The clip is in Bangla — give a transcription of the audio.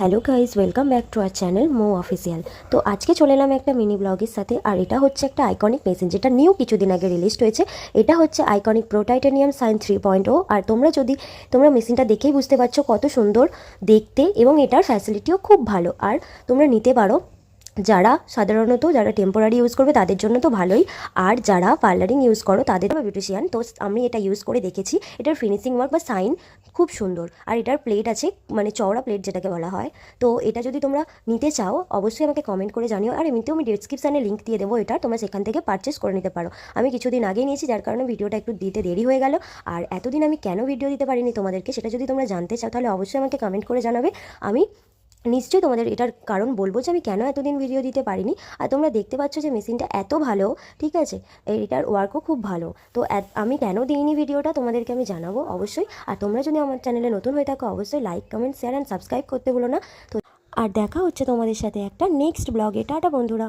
Hello guys, welcome back to our channel মো অফিসিয়াল। তো আজকে চলে এলাম একটা মিনি ব্লগের সাথে। আর এটা হচ্ছে একটা আইকনিক মেশিন, যেটা নিউ কিছুদিন আগে রিলিজ হয়েছে। এটা হচ্ছে আইকনিক প্রো টাইটানিয়াম সাইন 3.0। আর তোমরা মেশিনটা দেখেই বুঝতে পারছো কত সুন্দর দেখতে, এবং এটার ফ্যাসিলিটিও খুব ভালো। আর তোমরা নিতে পারো, যারা টেম্পোরারি ইউজ করবে তাদের জন্য তো ভালোই, আর যারা পার্লারিং ইউজ করো তাদের বিউটিশিয়ান। তো আমি এটা ইউজ করে দেখেছি, এটার ফিনিশিং ওয়ার্ক বা সাইন খুব সুন্দর। আর এটার প্লেট আছে, মানে চওড়া প্লেট যেটাকে বলা হয়। তো এটা যদি তোমরা নিতে চাও অবশ্যই আমাকে কমেন্ট করে জানিও। আর এমনিতেও আমি ডেসক্রিপশানে লিঙ্ক দিয়ে দেবো, এটা তোমরা সেখান থেকে পারচেস করে নিতে পারো। আমি কিছুদিন আগেই নিয়েছি, যার কারণে ভিডিওটা একটু দিতে দেরি হয়ে গেল। আর এতদিন আমি কেন ভিডিও দিতে পারিনি তোমাদেরকে, সেটা যদি তোমরা জানতে চাও তাহলে অবশ্যই আমাকে কমেন্ট করে জানাবে। আমি নিশ্চয়ই তোমাদের এটার কারণ বলবো যে আমি কেন এতদিন ভিডিও দিতে পারিনি। আর তোমরা দেখতে পাচ্ছ যে মেশিনটা এত ভালো, ঠিক আছে, এটার ওয়ার্কও খুব ভালো। তো আমি কেন দিইনি ভিডিওটা তোমাদেরকে আমি জানাবো অবশ্যই। আর তোমরা যদি আমার চ্যানেলে নতুন হয়ে থাকো অবশ্যই like, comment, share and subscribe করতে ভুলো না। তো আর দেখা হচ্ছে তোমাদের সাথে একটা নেক্সট ব্লগে। টাটা বন্ধুরা।